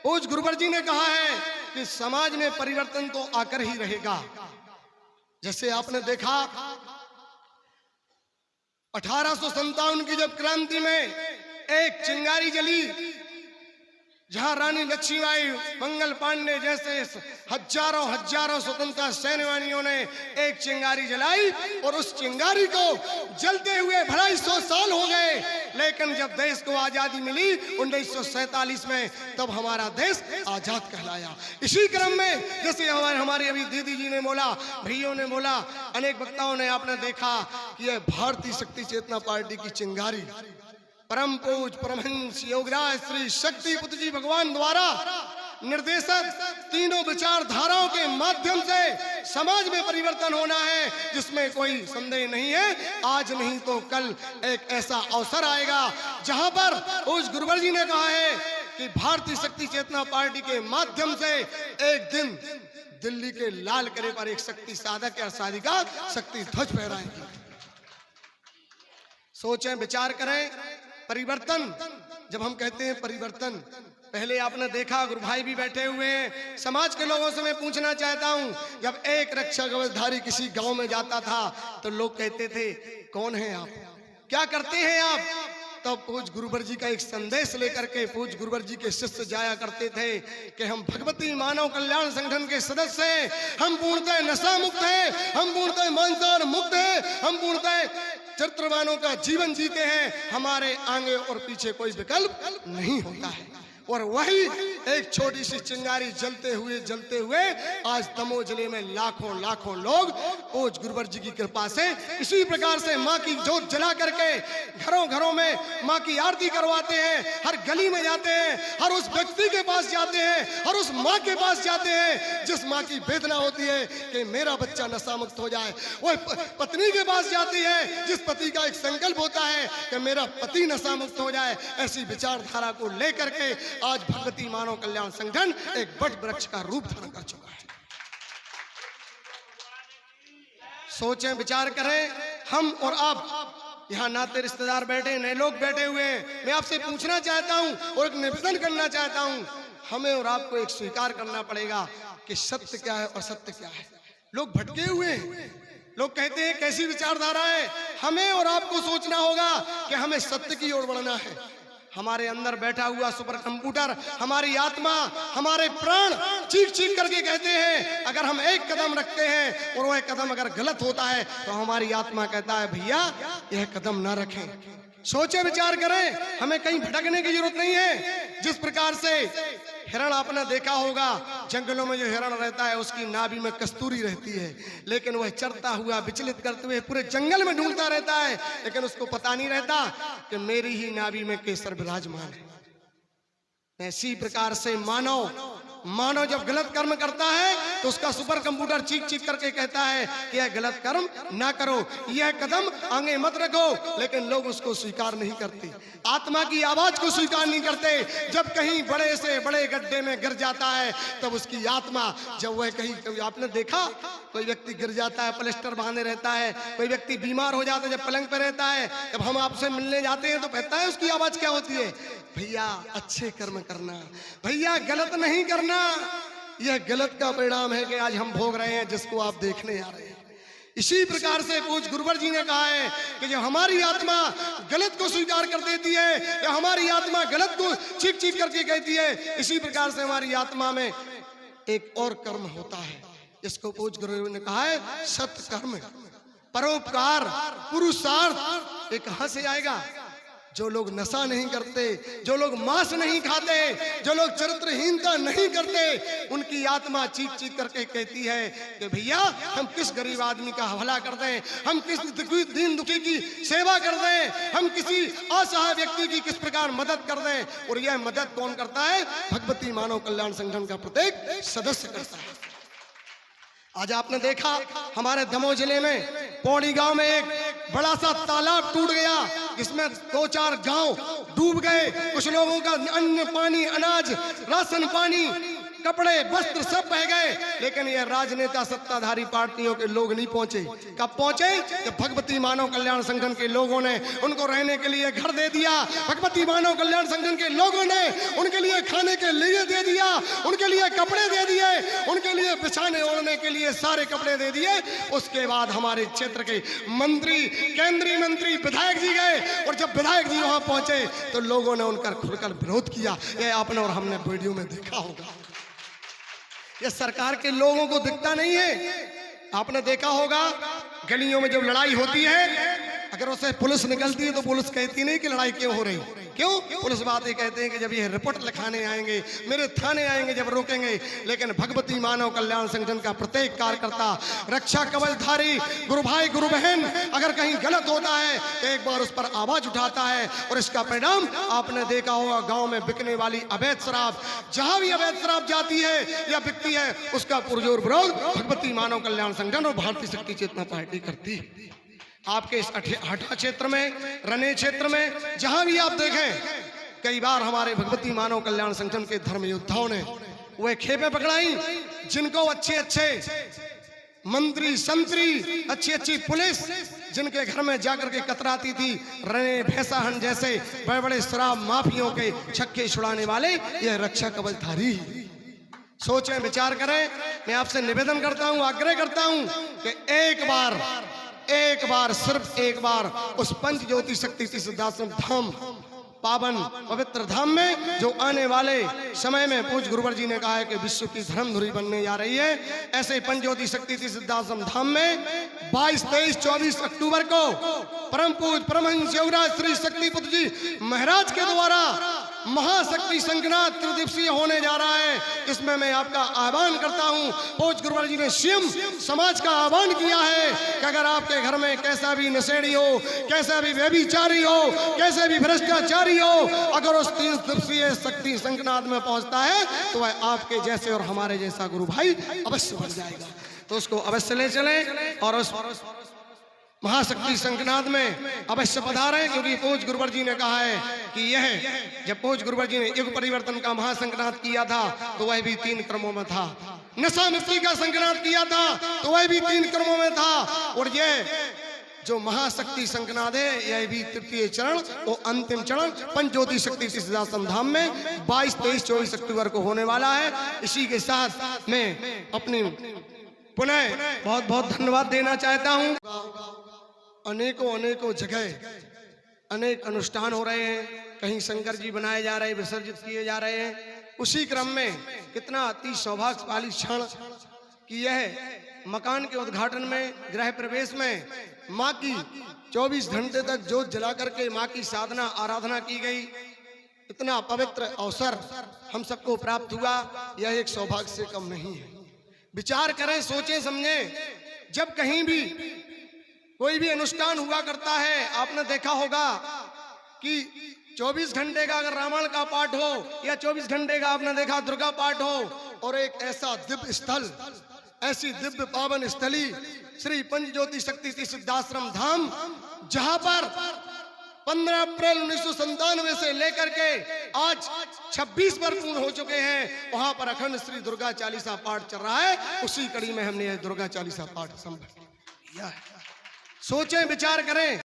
पूज्य गुरुवर जी ने कहा है कि समाज में परिवर्तन तो आकर ही रहेगा। जैसे आपने देखा 1857 की जब क्रांति में एक चिंगारी जली, जहां रानी लक्ष्मीबाई, मंगल पांडे जैसे हजारों स्वतंत्रता सेनानियों ने एक चिंगारी जलाई और उस चिंगारी को जलते हुए 250 साल हो गए। लेकिन जब देश को आजादी मिली 1947 में, तब हमारा देश आजाद कहलाया। इसी क्रम में जैसे हमारी अभी दीदी जी ने बोला, भैयों ने बोला, अनेक वक्ताओं ने आपने देखा कि यह भारतीय शक्ति चेतना पार्टी की चिंगारी परम पूज परमहंस योगराज श्री शक्ति पुत्र जी भगवान द्वारा निर्देशित तीनों विचारधाराओं के माध्यम से समाज में परिवर्तन होना है, जिसमें कोई संदेह नहीं है। आज नहीं तो कल एक ऐसा अवसर आएगा जहां पर उस गुरुवर जी ने कहा है कि भारतीय शक्ति चेतना पार्टी के माध्यम से एक दिन दिल्ली के लाल किले पर एक शक्ति साधक या साधिका शक्ति ध्वज फहराएंगी। सोचें, विचार करें। परिवर्तन, जब हम कहते हैं परिवर्तन, पहले आपने देखा गुरु भाई भी बैठे हुए हैं, समाज के लोगों से मैं पूछना चाहता हूं, जब एक रक्षा कवचधारी किसी गांव में जाता था तो लोग कहते थे कौन है आप, क्या करते हैं आप? तब पूज्य गुरुवर जी का एक संदेश लेकर के पूज्य गुरुवर जी के शिष्य जाया करते थे कि हम भगवती मानव कल्याण संगठन के सदस्य हैं, हम पूर्णतः नशा मुक्त हैं, हम पूर्णतः मांसाहार मुक्त हैं, हम पूर्णतः चरित्रवानों का जीवन जीते हैं, हमारे आगे और पीछे कोई विकल्प नहीं होता है। और वही एक छोटी सी चिंगारी जलते हुए आज दमोह जिले में लाखों लोग पूज्य गुरुवर जी की कृपा से इसी प्रकार से माँ की जोत जला करके घरों में माँ की आरती करवाते हैं। हर गली में जाते हैं, हर उस व्यक्ति के पास जाते हैं, हर उस माँ के पास जाते हैं जिस माँ की वेदना होती है कि मेरा बच्चा नशा मुक्त हो जाए। वो पत्नी के पास जाती है जिस पति का एक संकल्प होता है कि मेरा पति नशा मुक्त हो जाए। ऐसी विचारधारा को लेकर के आज भगवती मानव कल्याण संगठन एक वट वृक्ष का रूप धारण कर चुका है। सोचें, विचार करें। हम और आप यहाँ नाते रिश्तेदार बैठे, नए लोग बैठे हुए हैं। मैं आपसे पूछना चाहता हूँ और एक निवेदन करना चाहता हूँ, हमें और आपको एक स्वीकार करना पड़ेगा कि सत्य क्या है और सत्य क्या है। लोग भटके हुए हैं, लोग कहते हैं कैसी विचारधारा है। हमें और आपको सोचना होगा कि हमें सत्य की ओर बढ़ना है। हमारे अंदर बैठा हुआ सुपर कंप्यूटर, हमारी आत्मा, हमारे प्राण चीख करके कहते हैं, अगर हम एक कदम रखते हैं और वह कदम अगर गलत होता है तो हमारी आत्मा कहता है भैया यह कदम ना रखें। सोचे, विचार करें। हमें कहीं भटकने की जरूरत नहीं है। जिस प्रकार से हिरण आपने देखा होगा, जंगलों में जो हिरण रहता है उसकी नाभि में कस्तूरी रहती है, लेकिन वह चरता हुआ विचलित करते हुए पूरे जंगल में ढूंढता रहता है, लेकिन उसको पता नहीं रहता कि मेरी ही नाभि में केसर विराजमान है। ऐसी प्रकार से मानव जब गलत कर्म करता है तो उसका सुपर कंप्यूटर चीख करके कहता है कि यह गलत कर्म ना करो, यह कदम आगे मत रखो, लेकिन लोग उसको स्वीकार नहीं करते। आत्मा की आवाज को स्वीकार नहीं करते। जब कहीं बड़े से बड़े गड्ढे में गिर जाता है तब उसकी आत्मा, जब वह कहीं, आपने देखा कोई व्यक्ति गिर जाता है, प्लास्टर बांधे रहता है, कोई व्यक्ति बीमार हो जाता है, जब पलंग पे रहता है, जब हम आपसे मिलने जाते हैं तो कहता है, उसकी आवाज क्या होती है? भैया अच्छे कर्म करना, भैया गलत नहीं करना। यह गलत का परिणाम है कि आज हम भोग रहे हैं, जिसको आप देखने आ रहे हैं। इसी प्रकार से पूज्य गुरुवर जी ने कहा है कि जब हमारी आत्मा गलत को स्वीकार कर देती है या हमारी आत्मा गलत को चीख करके कहती है, इसी प्रकार से हमारी आत्मा में एक और कर्म होता है, इसको पूज्य गुरुवर ने कहा है सत्य कर्म, परोपकार, पुरुषार्थ। ये कहां से आएगा? जो लोग नशा नहीं करते, जो लोग मांस नहीं खाते, जो लोग चरित्रहीनता नहीं करते, उनकी आत्मा चीख करके कहती है कि भैया हम किस गरीब आदमी का हवाला कर दें, हम किस दीन दुखी की सेवा कर दें, हम किसी असहाय व्यक्ति की किस प्रकार मदद कर दें। और यह मदद कौन करता है? भगवती मानव कल्याण संगठन का प्रत्येक सदस्य करता है। आज आपने देखा हमारे दमोह जिले में पौड़ी गांव में एक बड़ा सा तालाब टूट गया, जिसमें 2-4 गांव डूब गए। कुछ लोगों का अन्न पानी, अनाज, राशन पानी कपड़े वस्त्र सब बह गए, लेकिन ये राजनेता सत्ताधारी पार्टियों के लोग नहीं पहुंचे। कब पहुंचे? जब भगवती मानव कल्याण संगठन के लोगों ने उनको रहने के लिए घर दे दिया, भगवती मानव कल्याण संगठन के लोगों ने उनके लिए खाने के लिए दे दिया, उनके लिए कपड़े दे दिए, उनके लिए बिछाने ओढ़ने के लिए सारे कपड़े दे दिए। उसके बाद हमारे क्षेत्र के मंत्री, केंद्रीय मंत्री, विधायक जी गए, और जब विधायक जी वहां पहुंचे तो लोगों ने उनका खुलकर विरोध किया। ये आपने और हमने वीडियो में देखा होगा। ये सरकार के लोगों को दिखता नहीं है। आपने देखा होगा गलियों में जब लड़ाई होती है, अगर उसे पुलिस निकलती है तो पुलिस कहती नहीं कि लड़ाई क्यों हो रही। क्यों? पुलिस बातें कहते हैं कि जब ये रिपोर्ट लिखाने आएंगे, मेरे थाने आएंगे, जब रोकेंगे। लेकिन भगवती मानव कल्याण संगठन का प्रत्येक कार्यकर्ता, रक्षा कवचधारी, गुरु भाई गुरु बहन, अगर कहीं गलत होता है तो एक बार उस पर आवाज उठाता है, और इसका परिणाम आपने देखा होगा। गांव में बिकने वाली अवैध शराब, जहां भी अवैध शराब जाती है या बिकती है, उसका पुरजोर विरोध भगवती मानव कल्याण संगठन और भारतीय शक्ति चेतना पार्टी करती है। आपके इस हटा क्षेत्र में, रने क्षेत्र में, जहां भी आप देखें, कई बार हमारे भगवती मानव कल्याण संगठन के धर्म योद्धाओं ने वह खेपे पकड़ाई, जिनको अच्छे अच्छे मंत्री, संतरी, अच्छी अच्छी पुलिस, जिनके घर में जाकर के कतराती थी, रने भैंसाहन जैसे बड़े बड़े शराब माफियों के छक्के छुड़ाने वाले ये रक्षा कवचधारी। सोचें, विचार करें। मैं आपसे निवेदन करता हूं, आग्रह करता हूं कि एक बार, सिर्फ एक बार उस पंच ज्योति शक्ति सिद्धाश्रम धाम, पावन पवित्र धाम में, जो आने वाले समय में पूज्य गुरुवर जी ने कहा है कि विश्व की धर्मधुरी बनने जा रही है, ऐसे ही पंच ज्योति शक्ति सिद्धाश्रम धाम में 22, 23, 24 अक्टूबर को परम पूज्य परमहंस योगराज श्री शक्ति पुत्र जी महाराज के द्वारा महाशक्ति संगनाथ त्रिदिवसीय होने जा रहा है। इसमें मैं आपका आह्वान करता हूं। पूज्य गुरुवर जी ने स्वयं समाज का आह्वान किया है कि अगर आपके घर में कैसा भी नशेड़ी हो, कैसा भी व्यभिचारी हो, कैसे भी भ्रष्टाचारी हो, अगर उस 3 दिवसीय शक्ति संगनाथ में पहुंचता है तो वह आपके जैसे और हमारे जैसा गुरु भाई अवश्य बन जाएगा। तो उसको अवश्य ले चलें और उस महाशक्ति संगनाथ में अवश्य पधारें, क्योंकि पूज्य गुरुवर जी ने कहा है कि यह, जब पूज्य गुरुवर जी ने युग परिवर्तन का महासंगनाथ किया था तो वह भी 3 क्रमों में था। नशा मुक्ति का संगनाथ किया था तो वह भी 3 क्रमों में था। और यह जो महाशक्ति संगनाथ है, यह भी तृतीय चरण और अंतिम चरण पंच ज्योति शक्ति सिद्धाश्रम धाम में 22, 23, 24 अक्टूबर को होने वाला है। इसी के साथ मैं अपनी पुनः बहुत बहुत धन्यवाद देना चाहता हूँ। अनेकों जगह अनेक अनुष्ठान हो रहे हैं, कहीं शंकर जी बनाए जा रहे हैं, विसर्जित किए जा रहे हैं। उसी क्रम में कितना अति सौभाग्यशाली क्षण कि यह मकान के उद्घाटन में, गृह प्रवेश में माँ की 24 घंटे तक जोत जला करके माँ की साधना आराधना की गई। इतना पवित्र अवसर हम सबको प्राप्त हुआ, यह एक सौभाग्य से कम नहीं है। विचार करें, सोचें, समझें। जब कहीं भी कोई भी अनुष्ठान हुआ करता है, आपने देखा होगा कि 24 घंटे का अगर रामायण का पाठ हो या 24 घंटे का आपने देखा दुर्गा पाठ हो, और एक ऐसा दिव्य स्थल, ऐसी दिव्य पावन स्थली श्री पंच ज्योति शक्ति सिद्धाश्रम धाम, जहां पर 15 अप्रैल 1997 से लेकर के आज 26 वर्ष पूर्ण हो चुके हैं, वहां पर अखंड श्री दुर्गा चालीसा पाठ चल रहा है। उसी कड़ी में हमने यह दुर्गा चालीसा पाठ संपन्न किया है। सोचें, विचार करें।